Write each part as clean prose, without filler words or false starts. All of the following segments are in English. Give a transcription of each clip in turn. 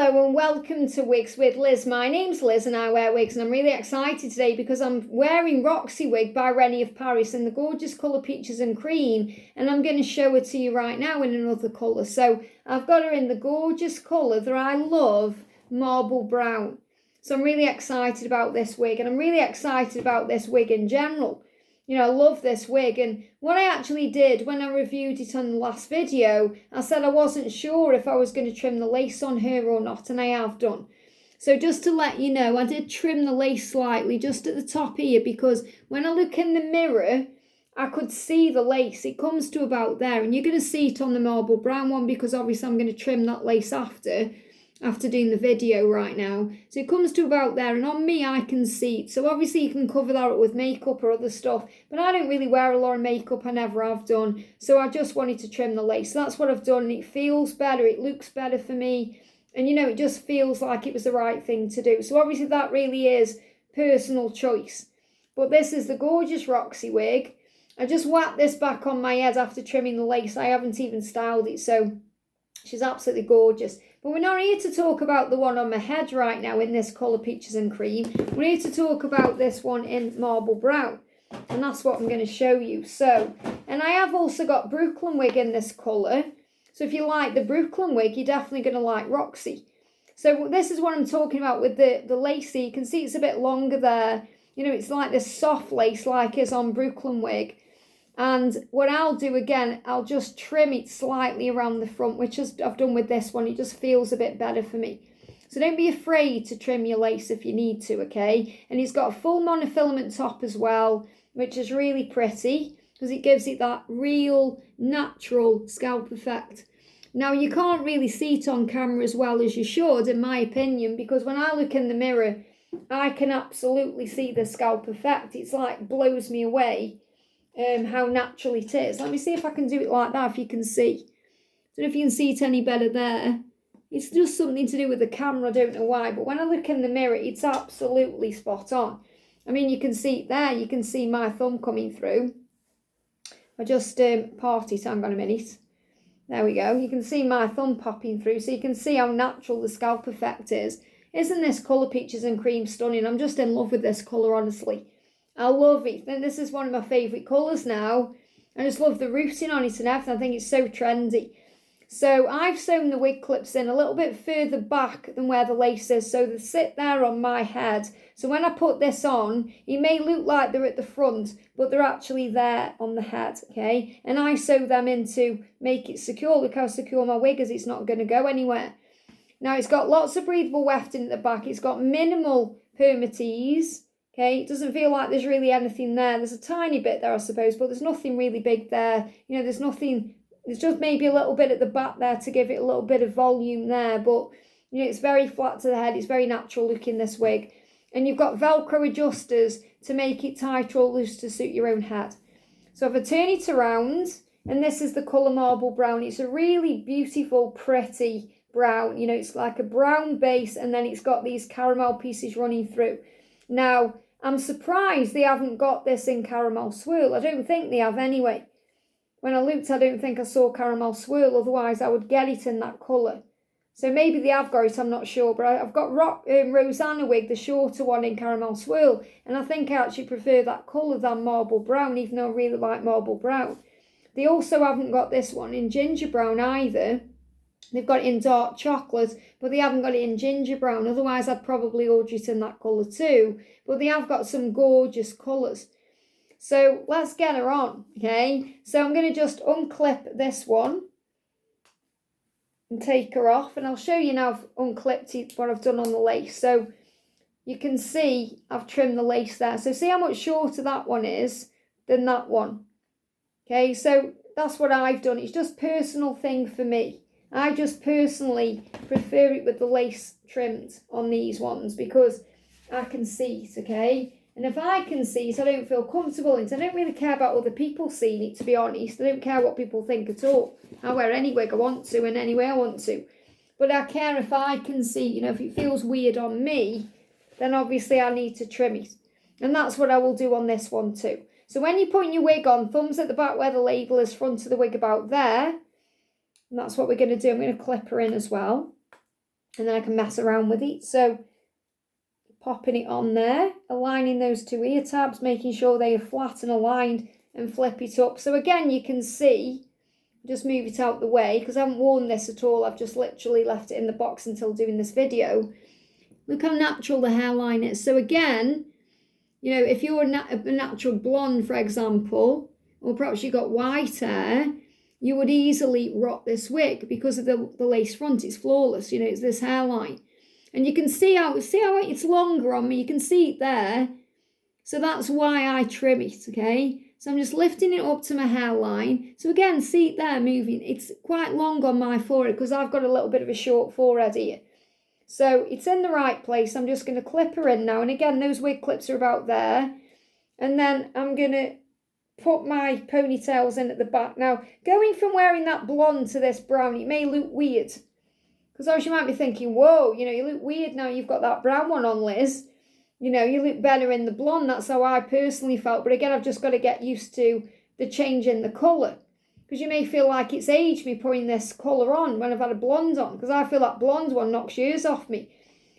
Hello and welcome to Wigs with Liz. My name's Liz and I wear wigs, and I'm really excited today because I'm wearing Roxie Wig by Rene Of Paris in the gorgeous colour Peaches and Cream, and I'm going to show her to you right now in another colour. So I've got her in the gorgeous colour that I love, Marble Brown. So I'm really excited about this wig, and I'm really excited about this wig in general. You know, I love this wig, and what I actually did when I reviewed it on the last video, I said I wasn't sure if I was going to trim the lace on her or not, and I have done. So just to let you know, I did trim the lace slightly just at the top here, because when I look in the mirror, I could see the lace. It comes to about there, and you're going to see it on the Marble Brown one, because obviously I'm going to trim that lace after doing the video right now. So it comes to about there, and on me I can see it. So obviously you can cover that up with makeup or other stuff, but I don't really wear a lot of makeup, I never have done, so I just wanted to trim the lace. So that's what I've done, and it feels better, it looks better for me, and you know, it just feels like it was the right thing to do. So obviously that really is personal choice. But this is the gorgeous Roxie wig. I just whacked this back on my head after trimming the lace. I haven't even styled it, so she's absolutely gorgeous. But we're not here to talk about the one on my head right now in this colour Peaches and Cream. We're here to talk about this one in Marble Brown. And that's what I'm going to show you. So, and I have also got Brooklyn wig in this colour. So if you like the Brooklyn wig, you're definitely going to like Roxy. So this is what I'm talking about with the lacy. You can see it's a bit longer there. You know, it's like this soft lace like is on Brooklyn wig. And what I'll do again, I'll just trim it slightly around the front, which I've done with this one. It just feels a bit better for me. So don't be afraid to trim your lace if you need to, okay? And it's got a full monofilament top as well, which is really pretty because it gives it that real natural scalp effect. Now, you can't really see it on camera as well as you should, in my opinion, because when I look in the mirror, I can absolutely see the scalp effect. It's like blows me away. How natural it is. Let me see if I can do it like that, if you can see. I don't know if you can see it any better there. It's just something to do with the camera, I don't know why, but when I look in the mirror, it's absolutely spot on. I mean, you can see it there, you can see my thumb coming through. I just part it, hang on a minute. There we go, you can see my thumb popping through, so you can see how natural the scalp effect is. Isn't this colour Peaches and Cream stunning? I'm just in love with this colour, honestly. I love it. And this is one of my favourite colours now. I just love the rooting on it and everything. I think it's so trendy. So I've sewn the wig clips in a little bit further back than where the lace is. So they sit there on my head. So when I put this on, it may look like they're at the front, but they're actually there on the head, okay? And I sew them in to make it secure. Look how secure my wig is. It's not going to go anywhere. Now, it's got lots of breathable wefting at the back. It's got minimal permatease. Okay, it doesn't feel like there's really anything there. There's a tiny bit there, I suppose, but there's nothing really big there. You know, there's nothing, there's just maybe a little bit at the back there to give it a little bit of volume there. But, you know, it's very flat to the head. It's very natural looking, this wig. And you've got Velcro adjusters to make it tight or loose to suit your own head. So if I turn it around, and this is the colour Marble Brown. It's a really beautiful, pretty brown. You know, it's like a brown base, and then it's got these caramel pieces running through. Now, I'm surprised they haven't got this in caramel swirl. I don't think they have anyway. When I looked, I don't think I saw caramel swirl. Otherwise, I would get it in that colour. So maybe they have got it, I'm not sure. But I've got Rosanna wig, the shorter one, in caramel swirl. And I think I actually prefer that colour than Marble Brown, even though I really like Marble Brown. They also haven't got this one in ginger brown either. They've got it in dark chocolate, but they haven't got it in ginger brown. Otherwise, I'd probably order it in that colour too. But they have got some gorgeous colours. So let's get her on, okay? So I'm going to just unclip this one and take her off. And I'll show you now I've unclipped it, what I've done on the lace. So you can see I've trimmed the lace there. So see how much shorter that one is than that one. Okay, so that's what I've done. It's just a personal thing for me. I just personally prefer it with the lace trimmed on these ones because I can see it, okay? And if I can see it, I don't feel comfortable in it. I don't really care about other people seeing it, to be honest. I don't care what people think at all. I wear any wig I want to and any way I want to. But I care if I can see, you know, if it feels weird on me, then obviously I need to trim it. And that's what I will do on this one too. So when you're putting your wig on, thumbs at the back where the label is, front of the wig about there. And that's what we're going to do. I'm going to clip her in as well. And then I can mess around with it. So popping it on there, aligning those two ear tabs, making sure they are flat and aligned, and flip it up. So again, you can see, just move it out the way because I haven't worn this at all. I've just literally left it in the box until doing this video. Look how natural the hairline is. So again, you know, if you're a natural blonde, for example, or perhaps you got white hair, you would easily rock this wig because of the lace front. It's flawless, you know, it's this hairline. And you can see how it's longer on me. You can see it there. So that's why I trim it, okay? So I'm just lifting it up to my hairline. So again, see it there moving. It's quite long on my forehead because I've got a little bit of a short forehead here. So it's in the right place. I'm just going to clip her in now. And again, those wig clips are about there. And then I'm going to put my ponytails in at the back. Now, going from wearing that blonde to this brown, it may look weird. Because obviously you might be thinking, whoa, you know, you look weird now you've got that brown one on, Liz. You know, you look better in the blonde. That's how I personally felt. But again, I've just got to get used to the change in the colour. Because you may feel like it's aged me putting this colour on when I've had a blonde on. Because I feel that blonde one knocks years off me.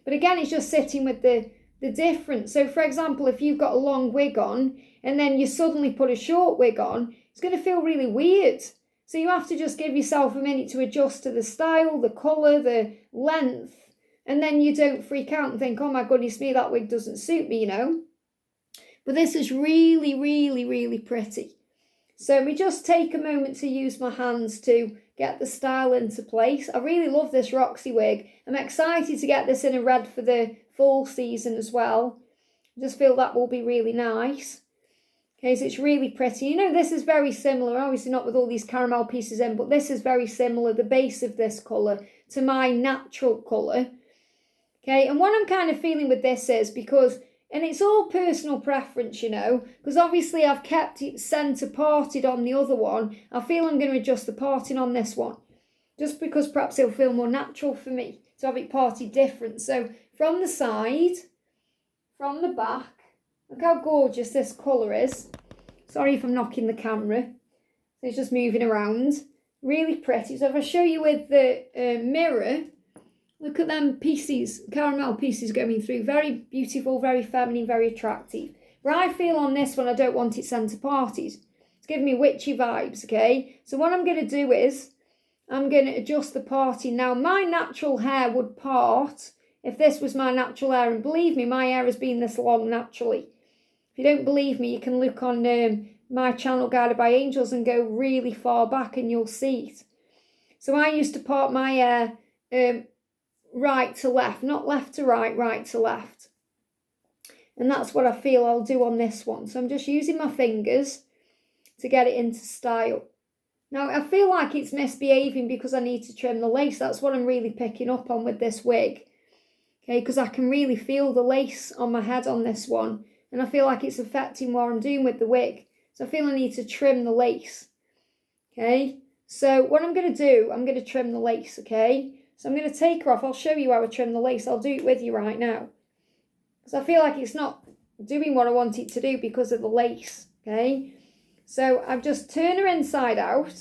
But again, it's just sitting with the difference. So for example, if you've got a long wig on and then you suddenly put a short wig on, it's going to feel really weird. So you have to just give yourself a minute to adjust to the style, the colour, the length. And then you don't freak out and think, oh my goodness me, that wig doesn't suit me, you know. But this is really, really, really pretty. So we just take a moment to use my hands to get the style into place. I really love this Roxy wig. I'm excited to get this in a red for the fall season as well. I just feel that will be really nice. Okay, so it's really pretty. You know, this is very similar, obviously not with all these caramel pieces in, but this is very similar, the base of this colour, to my natural colour. Okay, and what I'm kind of feeling with this is because, and it's all personal preference, you know, because obviously I've kept it centre parted on the other one. I feel I'm going to adjust the parting on this one, just because perhaps it'll feel more natural for me to have it parted different. So from the side, from the back, look how gorgeous this colour is. Sorry if I'm knocking the camera. It's just moving around. Really pretty. So if I show you with the mirror, look at them pieces, caramel pieces going through. Very beautiful, very feminine, very attractive. But I feel on this one, I don't want it centre parted. It's giving me witchy vibes, okay? So what I'm going to do is, I'm going to adjust the parting. Now, my natural hair would part if this was my natural hair. And believe me, my hair has been this long naturally. If you don't believe me, you can look on my channel, Guided by Angels, and go really far back and you'll see it. So I used to part my hair right to left, not left to right, right to left. And that's what I feel I'll do on this one. So I'm just using my fingers to get it into style. Now, I feel like it's misbehaving because I need to trim the lace. That's what I'm really picking up on with this wig. Okay, because I can really feel the lace on my head on this one. And I feel like it's affecting what I'm doing with the wig. So I feel I need to trim the lace. Okay, so what I'm going to do, I'm going to trim the lace, okay? So I'm going to take her off. I'll show you how I trim the lace. I'll do it with you right now. Because I feel like it's not doing what I want it to do because of the lace, okay? So I've just turned her inside out,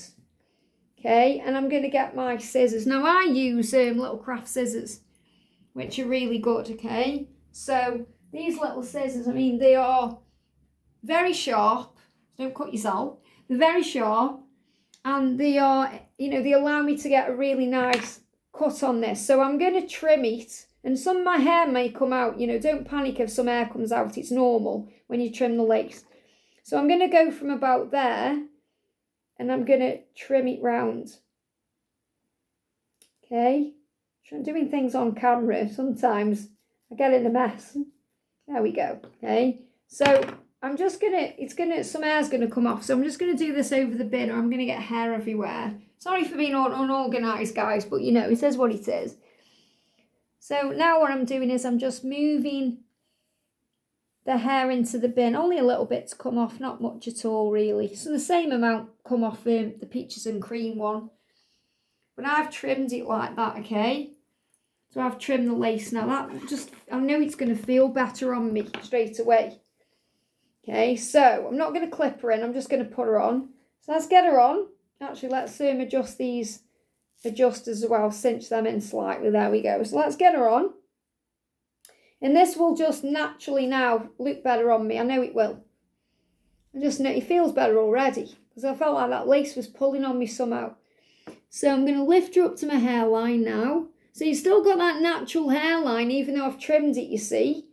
okay? And I'm going to get my scissors. Now I use little craft scissors, which are really good, okay? So these little scissors, I mean, they are very sharp. Don't cut yourself. They're very sharp. And they are, you know, they allow me to get a really nice cut on this. So I'm going to trim it. And some of my hair may come out. You know, don't panic if some hair comes out. It's normal when you trim the lace. So I'm going to go from about there. And I'm going to trim it round. Okay. I'm doing things on camera. Sometimes I get in a mess. There we go. Okay. So I'm just going to, some hair's going to come off. So I'm just going to do this over the bin or I'm going to get hair everywhere. Sorry for being unorganised, guys, but you know, it is what it is. So now what I'm doing is I'm just moving the hair into the bin. Only a little bit to come off, not much at all, really. So the same amount come off the peaches and cream one. But I've trimmed it like that, okay? So I've trimmed the lace now. That just, I know it's going to feel better on me straight away. Okay, so I'm not going to clip her in. I'm just going to put her on. So let's get her on. Actually, let's adjust these adjust as well, cinch them in slightly. There we go. So let's get her on. And this will just naturally now look better on me. I know it will. I just know it feels better already because I felt like that lace was pulling on me somehow. So I'm going to lift her up to my hairline now. So you've still got that natural hairline even though I've trimmed it, you see.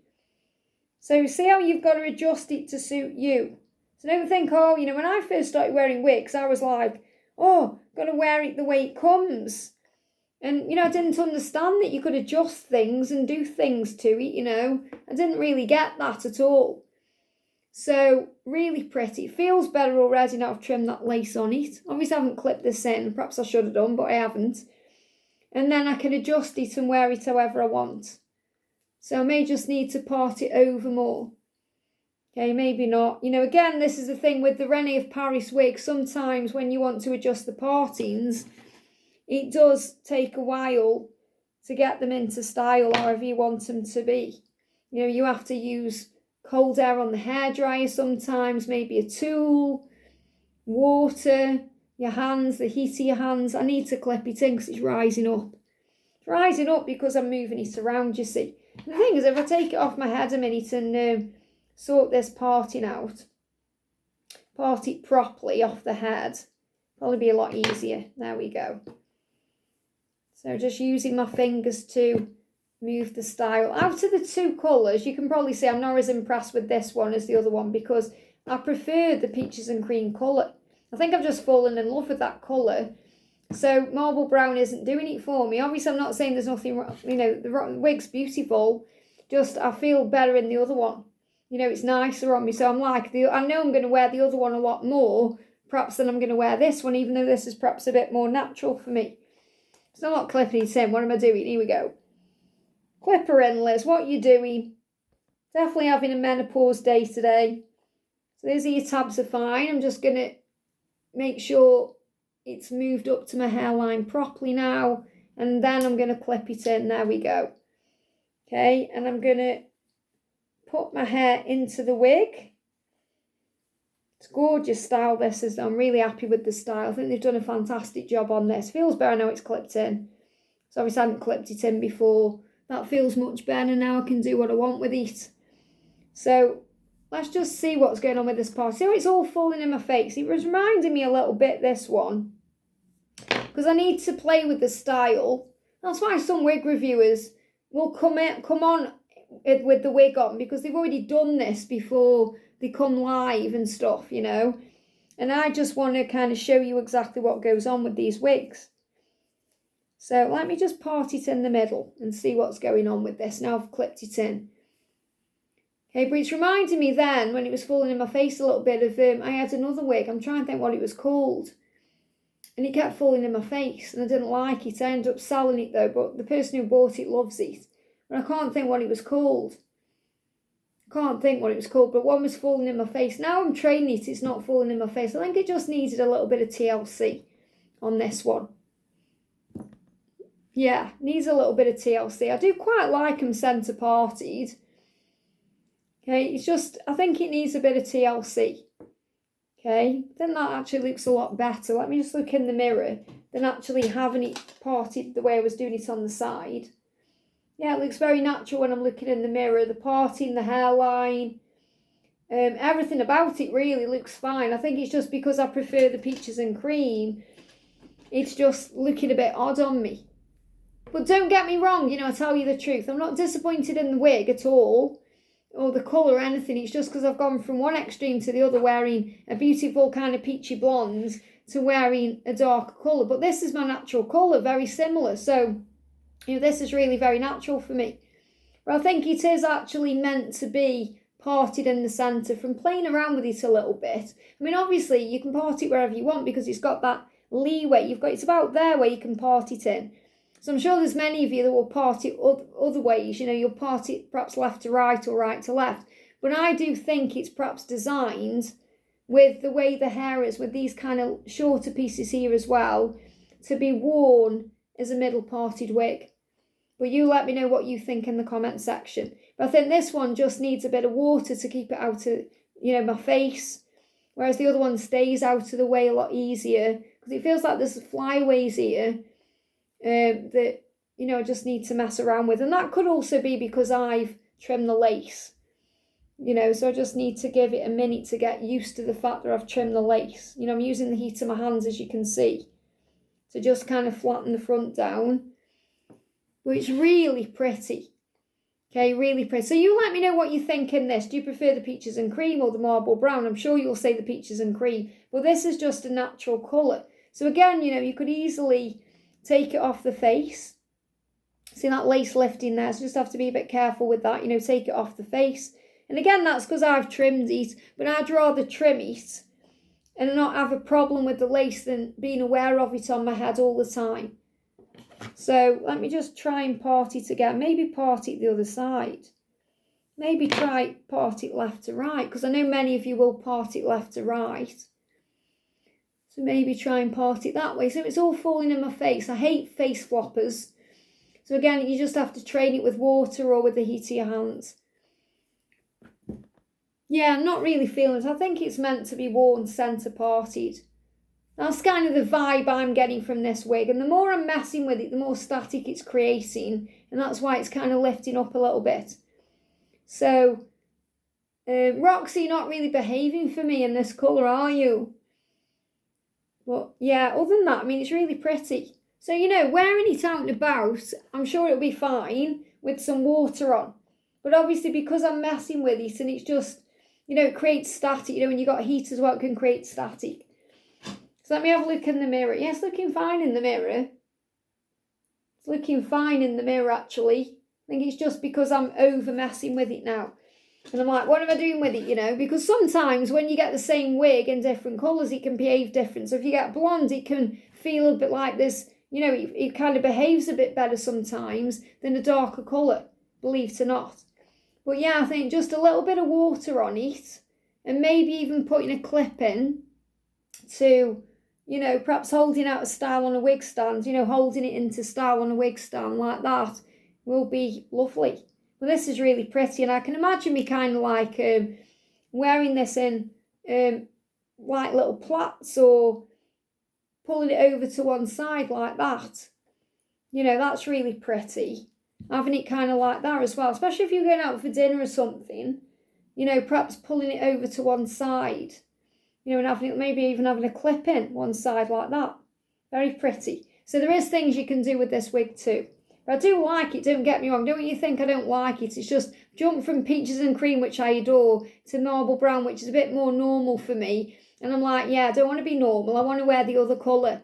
So see how you've got to adjust it to suit you. So don't think, oh, you know, when I first started wearing wigs, I was like, oh, got to wear it the way it comes. And, you know, I didn't understand that you could adjust things and do things to it, you know. I didn't really get that at all. So, really pretty. It feels better already now I've trimmed that lace on it. Obviously, I haven't clipped this in. Perhaps I should have done, but I haven't. And then I can adjust it and wear it however I want. So, I may just need to part it over more. Okay, maybe not. You know, again, this is the thing with the Rene Of Paris wig. Sometimes when you want to adjust the partings, it does take a while to get them into style however you want them to be. You know, you have to use cold air on the hairdryer sometimes, maybe a tool, water, your hands, the heat of your hands. I need to clip it in because it's rising up. It's rising up because I'm moving it around, you see. And the thing is, if I take it off my head a minute and sort this parting out, part it properly off the head, probably be a lot easier. There we go. So just using my fingers to move the style. Out of the two colours, you can probably see I'm not as impressed with this one as the other one because I prefer the peaches and cream colour. I think I've just fallen in love with that colour. So marble brown isn't doing it for me. Obviously, I'm not saying there's nothing wrong. You know, the wig's beautiful. Just I feel better in the other one. You know, it's nicer on me. So I'm like, I know I'm going to wear the other one a lot more, perhaps, than I'm going to wear this one, even though this is perhaps a bit more natural for me. So I'm not clipping it in. What am I doing? Here we go. Clip her in, Liz. What are you doing? Definitely having a menopause day today. So these are your tabs are fine. I'm just going to make sure it's moved up to my hairline properly now. And then I'm going to clip it in. There we go. Okay. And I'm going to put my hair into the wig. It's gorgeous style this is. I'm really happy with the style. I think they've done a fantastic job on this. Feels better now it's clipped in. So obviously I hadn't clipped it in before. That feels much better now. I can do what I want with it. So let's just see what's going on with this part. See how it's all falling in my face? It was reminding me a little bit, this one. Because I need to play with the style. That's why some wig reviewers will come on with the wig on because they've already done this before they come live and stuff, you know. And I just want to kind of show you exactly what goes on with these wigs. So let me just part it in the middle and see what's going on with this. Now I've clipped it in. Okay, but it's reminding me then, when it was falling in my face a little bit of, I had another wig. I'm trying to think what it was called. And it kept falling in my face and I didn't like it. I ended up selling it though, but the person who bought it loves it. But I can't think what it was called. But one was falling in my face. Now I'm training it, it's not falling in my face. I think it just needed a little bit of TLC on this one. Yeah, needs a little bit of TLC. I do quite like them centre parted. Okay, it's just, I think it needs a bit of TLC. Okay, then that actually looks a lot better. Let me just look in the mirror than actually having it parted the way I was doing it on the side. Yeah, it looks very natural when I'm looking in the mirror. The parting, the hairline, everything about it really looks fine. I think it's just because I prefer the peaches and cream. It's just looking a bit odd on me. But don't get me wrong, you know, I tell you the truth. I'm not disappointed in the wig at all, or the colour or anything. It's just because I've gone from one extreme to the other, wearing a beautiful kind of peachy blonde to wearing a darker colour. But this is my natural colour, very similar. So, you know, this is really very natural for me. But I think it is actually meant to be parted in the centre from playing around with it a little bit. I mean, obviously, you can part it wherever you want because it's got that leeway. It's about there where you can part it in. So I'm sure there's many of you that will part it other ways. You know, you'll part it perhaps left to right or right to left. But I do think it's perhaps designed with the way the hair is, with these kind of shorter pieces here as well, to be worn as a middle parted wig. But you let me know what you think in the comment section. But I think this one just needs a bit of water to keep it out of, you know, my face. Whereas the other one stays out of the way a lot easier. Because it feels like there's flyaways here. that, you know, I just need to mess around with. And that could also be because I've trimmed the lace, you know, so I just need to give it a minute to get used to the fact that I've trimmed the lace. You know, I'm using the heat of my hands, as you can see, to just kind of flatten the front down. But it's really pretty. Okay, really pretty. So you let me know what you think in this. Do you prefer the peaches and cream or the marble brown? I'm sure you'll say the peaches and cream. But this is just a natural colour. So again, you know, you could easily take it off the face. See that lace lifting there? So just have to be a bit careful with that. You know, take it off the face. And again, that's because I've trimmed it. But I'd rather trim it and not have a problem with the lace than being aware of it on my head all the time. So let me just try and part it again. Maybe part it the other side. Maybe try part it left to right, because I know many of you will part it left to right. So maybe try and part it that way. So it's all falling in my face. I hate face floppers. So again, you just have to train it with water or with the heat of your hands. Yeah, I'm not really feeling it. I think it's meant to be worn centre parted. That's kind of the vibe I'm getting from this wig. And the more I'm messing with it, the more static it's creating. And that's why it's kind of lifting up a little bit. So, Roxy, you're not really behaving for me in this colour, are you? But yeah, other than that, I mean, it's really pretty. So, you know, wearing it out and about, I'm sure it'll be fine with some water on. But obviously, because I'm messing with it and it's just, you know, it creates static. You know, when you've got heat as well, it can create static. So let me have a look in the mirror. Yes, looking fine in the mirror. It's looking fine in the mirror, actually. I think it's just because I'm over messing with it now. And I'm like, what am I doing with it, you know? Because sometimes when you get the same wig in different colours, it can behave different. So if you get blonde, it can feel a bit like this, you know, it kind of behaves a bit better sometimes than a darker colour, believe it or not. But yeah, I think just a little bit of water on it and maybe even putting a clip in to, you know, perhaps holding out a style on a wig stand, you know, holding it into style on a wig stand like that will be lovely. Well, this is really pretty, and I can imagine me kind of like wearing this in like little plaits or pulling it over to one side like that. You know, that's really pretty. Having it kind of like that as well, especially if you're going out for dinner or something, you know, perhaps pulling it over to one side. You know, and having it, maybe even having a clip in one side like that. Very pretty. So there is things you can do with this wig too. But I do like it, don't get me wrong. Don't you think I don't like it? It's just jump from peaches and cream, which I adore, to marble brown, which is a bit more normal for me. And I'm like, yeah, I don't want to be normal. I want to wear the other colour.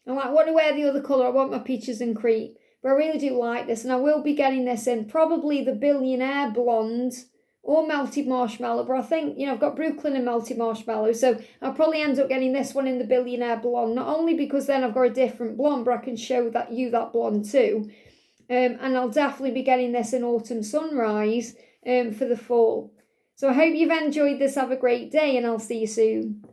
I'm like, I want to wear the other colour. I want my peaches and cream. But I really do like this. And I will be getting this in probably the Billionaire Blonde or Melted Marshmallow, but I think, you know, I've got Brooklyn and Melted Marshmallow, so I'll probably end up getting this one in the Billionaire Blonde, not only because then I've got a different blonde, but I can show that blonde too. And I'll definitely be getting this in Autumn Sunrise for the fall. So I hope you've enjoyed this. Have a great day, and I'll see you soon.